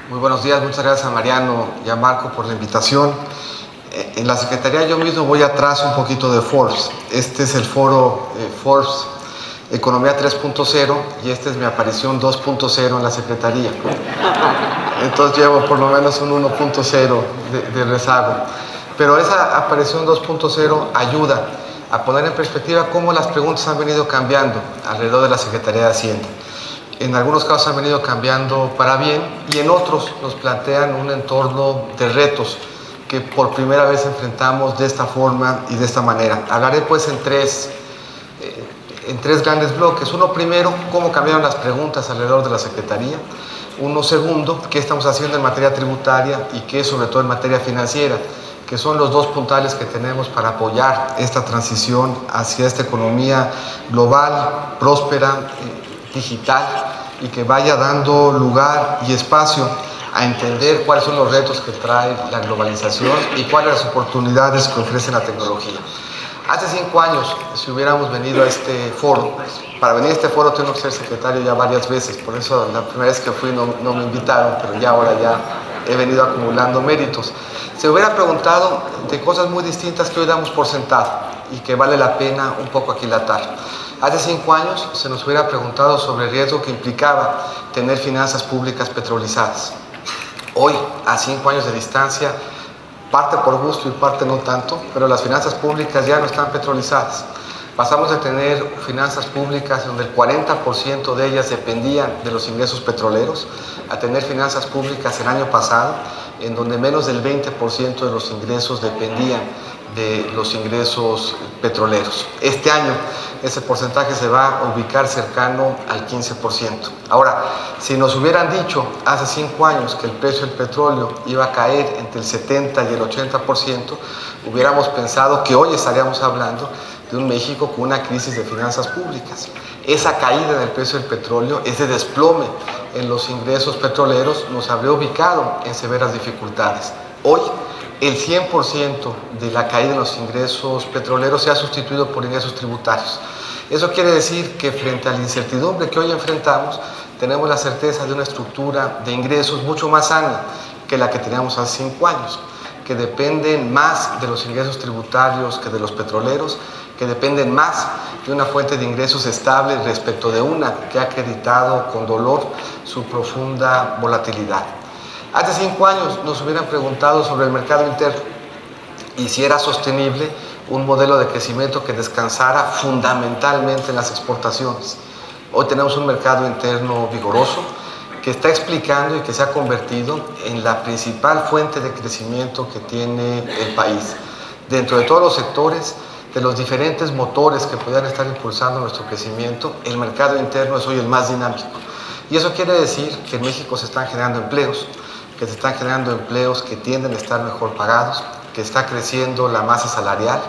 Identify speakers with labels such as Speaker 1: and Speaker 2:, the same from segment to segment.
Speaker 1: Muy buenos días, muchas gracias a Mariano y a Marco por la invitación. En la Secretaría yo mismo voy atrás un poquito de Forbes. Este es el foro Forbes Economía 3.0 y esta es mi aparición 2.0 en la Secretaría. Entonces llevo por lo menos un 1.0 de rezago. Pero esa aparición 2.0 ayuda a poner en perspectiva cómo las preguntas han venido cambiando alrededor de la Secretaría de Hacienda. En algunos casos han venido cambiando para bien y en otros nos plantean un entorno de retos que por primera vez enfrentamos de esta forma y de esta manera. Hablaré pues en tres grandes bloques. Uno primero, cómo cambiaron las preguntas alrededor de la Secretaría. Uno segundo, qué estamos haciendo en materia tributaria y qué sobre todo en materia financiera, que son los dos puntales que tenemos para apoyar esta transición hacia esta economía global, próspera, digital y que vaya dando lugar y espacio a entender cuáles son los retos que trae la globalización y cuáles las oportunidades que ofrece la tecnología. Hace 5 años, si hubiéramos venido a este foro, para venir a este foro tengo que ser secretario ya varias veces, por eso la primera vez que fui no me invitaron, pero ya ahora ya he venido acumulando méritos. Se hubiera preguntado de cosas muy distintas que hoy damos por sentado y que vale la pena un poco aquilatar. Hace 5 años se nos hubiera preguntado sobre el riesgo que implicaba tener finanzas públicas petrolizadas. Hoy, a 5 años de distancia, parte por gusto y parte no tanto, pero las finanzas públicas ya no están petrolizadas. Pasamos de tener finanzas públicas donde el 40% de ellas dependían de los ingresos petroleros, a tener finanzas públicas el año pasado en donde menos del 20% de los ingresos dependían de los ingresos petroleros. Este año ese porcentaje se va a ubicar cercano al 15%. Ahora, si nos hubieran dicho hace 5 años que el precio del petróleo iba a caer entre el 70 y el 80%, hubiéramos pensado que hoy estaríamos hablando de un México con una crisis de finanzas públicas. Esa caída del precio del petróleo, ese desplome en los ingresos petroleros nos habría ubicado en severas dificultades. Hoy, el 100% de la caída en los ingresos petroleros se ha sustituido por ingresos tributarios. Eso quiere decir que frente a la incertidumbre que hoy enfrentamos, tenemos la certeza de una estructura de ingresos mucho más sana que la que teníamos hace 5 años, que dependen más de los ingresos tributarios que de los petroleros, que dependen más de una fuente de ingresos estable respecto de una que ha acreditado con dolor su profunda volatilidad. Hace 5 años nos hubieran preguntado sobre el mercado interno y si era sostenible un modelo de crecimiento que descansara fundamentalmente en las exportaciones. Hoy tenemos un mercado interno vigoroso que está explicando y que se ha convertido en la principal fuente de crecimiento que tiene el país. Dentro de todos los sectores, de los diferentes motores que puedan estar impulsando nuestro crecimiento, el mercado interno es hoy el más dinámico. Y eso quiere decir que en México se están generando empleos, que tienden a estar mejor pagados, que está creciendo la masa salarial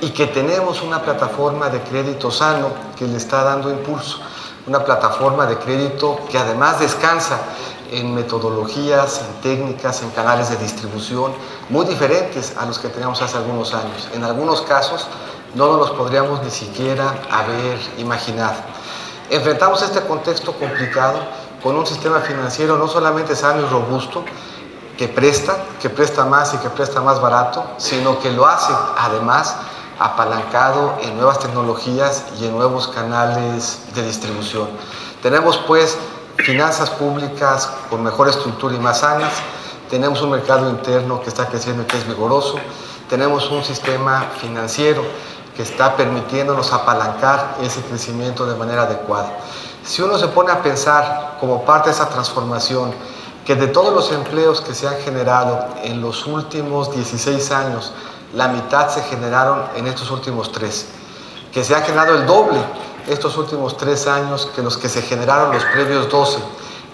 Speaker 1: y que tenemos una plataforma de crédito sano que le está dando impulso. Una plataforma de crédito que además descansa en metodologías, en técnicas, en canales de distribución muy diferentes a los que teníamos hace algunos años. En algunos casos no nos los podríamos ni siquiera haber imaginado. Enfrentamos este contexto complicado con un sistema financiero no solamente sano y robusto, que presta más y que presta más barato, sino que lo hace además apalancado en nuevas tecnologías y en nuevos canales de distribución. Tenemos pues finanzas públicas con mejor estructura y más sanas, tenemos un mercado interno que está creciendo y que es vigoroso, tenemos un sistema financiero que está permitiéndonos apalancar ese crecimiento de manera adecuada. Si uno se pone a pensar como parte de esa transformación, que de todos los empleos que se han generado en los últimos 16 años, la mitad se generaron en estos últimos 3, que se ha generado el doble estos últimos 3 años que los que se generaron los previos 12,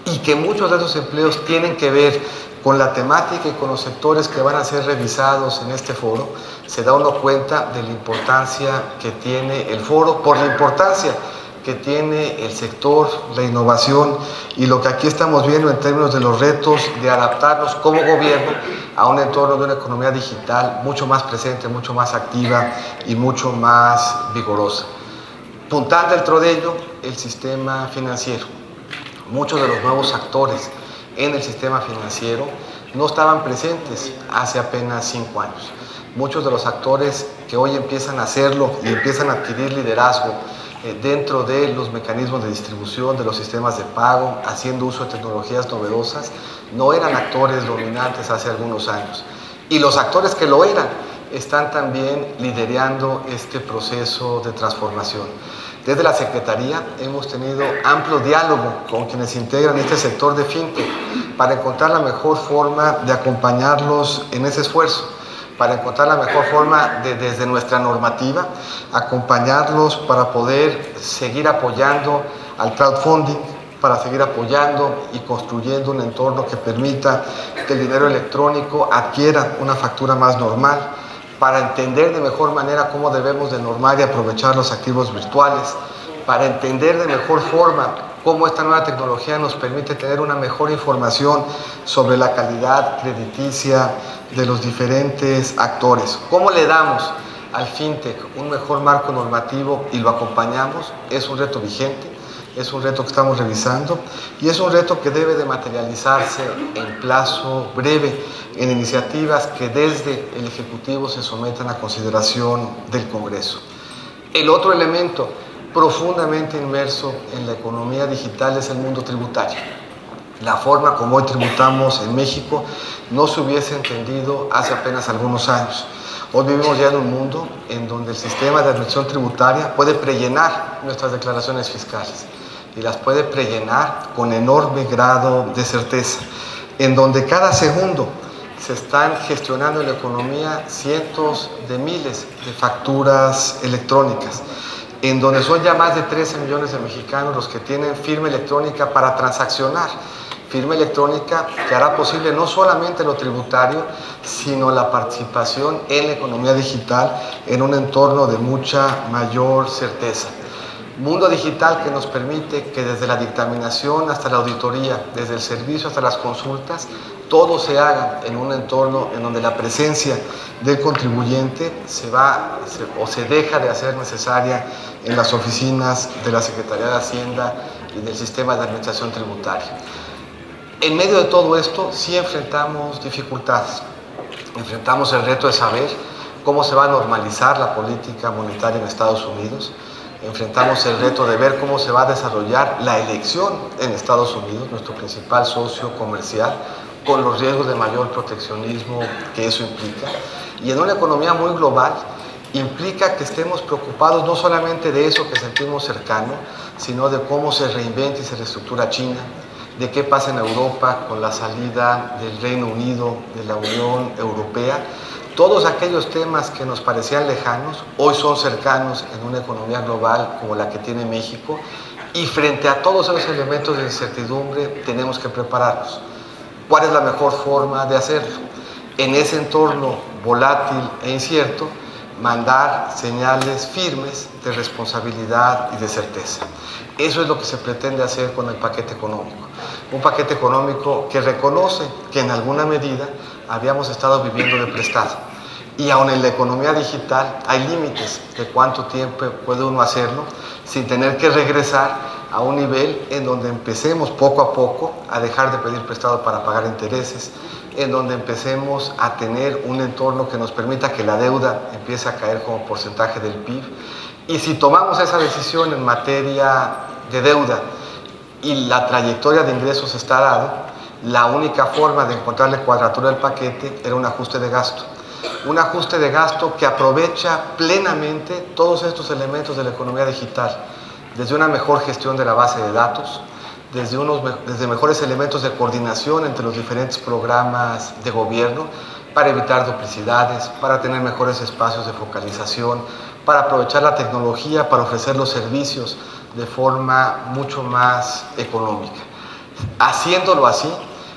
Speaker 1: y que muchos de esos empleos tienen que ver con la temática y con los sectores que van a ser revisados en este foro, se da uno cuenta de la importancia que tiene el foro, por la importancia que tiene el sector, la innovación y lo que aquí estamos viendo en términos de los retos de adaptarnos como gobierno a un entorno de una economía digital mucho más presente, mucho más activa y mucho más vigorosa. Puntal dentro de ello, el sistema financiero. Muchos de los nuevos actores en el sistema financiero no estaban presentes hace apenas 5 años. Muchos de los actores que hoy empiezan a hacerlo y empiezan a adquirir liderazgo dentro de los mecanismos de distribución, de los sistemas de pago, haciendo uso de tecnologías novedosas, no eran actores dominantes hace algunos años. Y los actores que lo eran están también liderando este proceso de transformación. Desde la Secretaría hemos tenido amplio diálogo con quienes integran este sector de fintech para encontrar la mejor forma de acompañarlos en ese esfuerzo, para encontrar la mejor forma de, desde nuestra normativa, acompañarlos para poder seguir apoyando al crowdfunding, para seguir apoyando y construyendo un entorno que permita que el dinero electrónico adquiera una factura más normal, para entender de mejor manera cómo debemos de normar y aprovechar los activos virtuales, para entender de mejor forma cómo esta nueva tecnología nos permite tener una mejor información sobre la calidad crediticia de los diferentes actores. ¿Cómo le damos al fintech un mejor marco normativo y lo acompañamos? Es un reto vigente, es un reto que estamos revisando y es un reto que debe de materializarse en plazo breve en iniciativas que desde el Ejecutivo se sometan a consideración del Congreso. El otro elemento profundamente inmerso en la economía digital es el mundo tributario. La forma como hoy tributamos en México no se hubiese entendido hace apenas algunos años. Hoy vivimos ya en un mundo en donde el sistema de administración tributaria puede prellenar nuestras declaraciones fiscales y las puede prellenar con enorme grado de certeza, en donde cada segundo se están gestionando en la economía cientos de miles de facturas electrónicas, en donde son ya más de 13 millones de mexicanos los que tienen firma electrónica para transaccionar. Firma electrónica que hará posible no solamente lo tributario, sino la participación en la economía digital en un entorno de mucha mayor certeza. Mundo digital que nos permite que desde la dictaminación hasta la auditoría, desde el servicio hasta las consultas, todo se haga en un entorno en donde la presencia del contribuyente se deja de hacer necesaria en las oficinas de la Secretaría de Hacienda y del sistema de administración tributaria. En medio de todo esto sí enfrentamos dificultades, enfrentamos el reto de saber cómo se va a normalizar la política monetaria en Estados Unidos, enfrentamos el reto de ver cómo se va a desarrollar la elección en Estados Unidos, nuestro principal socio comercial, con los riesgos de mayor proteccionismo que eso implica. Y en una economía muy global implica que estemos preocupados no solamente de eso que sentimos cercano, sino de cómo se reinventa y se reestructura China, de qué pasa en Europa con la salida del Reino Unido, de la Unión Europea. Todos aquellos temas que nos parecían lejanos, hoy son cercanos en una economía global como la que tiene México, y frente a todos esos elementos de incertidumbre tenemos que prepararnos. ¿Cuál es la mejor forma de hacerlo? En ese entorno volátil e incierto, mandar señales firmes de responsabilidad y de certeza. Eso es lo que se pretende hacer con el paquete económico. Un paquete económico que reconoce que en alguna medida habíamos estado viviendo de prestado. Y aun en la economía digital hay límites de cuánto tiempo puede uno hacerlo sin tener que regresar a un nivel en donde empecemos poco a poco a dejar de pedir prestado para pagar intereses, en donde empecemos a tener un entorno que nos permita que la deuda empiece a caer como porcentaje del PIB. Y si tomamos esa decisión en materia de deuda y la trayectoria de ingresos está dada, la única forma de encontrarle cuadratura al paquete era un ajuste de gasto. Un ajuste de gasto que aprovecha plenamente todos estos elementos de la economía digital, desde una mejor gestión de la base de datos, desde mejores elementos de coordinación entre los diferentes programas de gobierno para evitar duplicidades, para tener mejores espacios de focalización, para aprovechar la tecnología para ofrecer los servicios de forma mucho más económica. Haciéndolo así,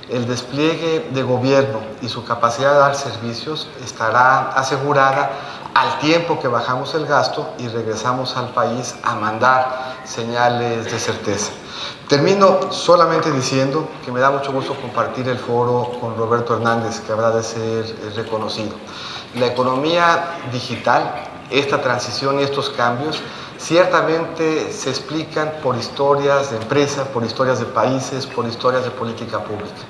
Speaker 1: el despliegue de gobierno y su capacidad de dar servicios estará asegurada al tiempo que bajamos el gasto y regresamos al país a mandar señales de certeza. Termino solamente diciendo que me da mucho gusto compartir el foro con Roberto Hernández, que habrá de ser reconocido. La economía digital esta transición y estos cambios ciertamente se explican por historias de empresa, por historias de países, por historias de política pública.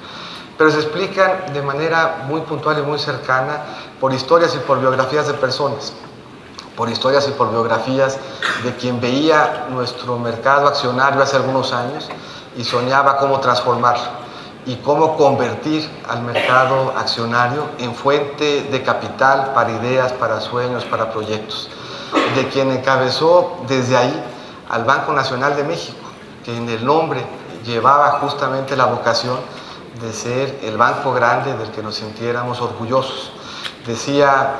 Speaker 1: Pero se explican de manera muy puntual y muy cercana por historias y por biografías de personas, por historias y por biografías de quien veía nuestro mercado accionario hace algunos años y soñaba cómo transformarlo y cómo convertir al mercado accionario en fuente de capital para ideas, para sueños, para proyectos. De quien encabezó desde ahí al Banco Nacional de México, que en el nombre llevaba justamente la vocación de ser el banco grande del que nos sintiéramos orgullosos. Decía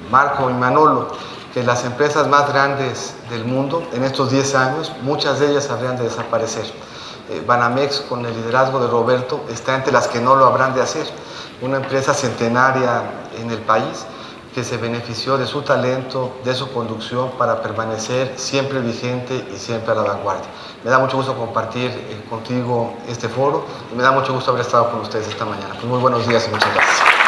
Speaker 1: Marco y Manolo que las empresas más grandes del mundo en estos 10 años, muchas de ellas habrían de desaparecer. Banamex, con el liderazgo de Roberto, está entre las que no lo habrán de hacer. Una empresa centenaria en el país que se benefició de su talento, de su conducción para permanecer siempre vigente y siempre a la vanguardia. Me da mucho gusto compartir contigo este foro y me da mucho gusto haber estado con ustedes esta mañana. Pues muy buenos días y muchas gracias.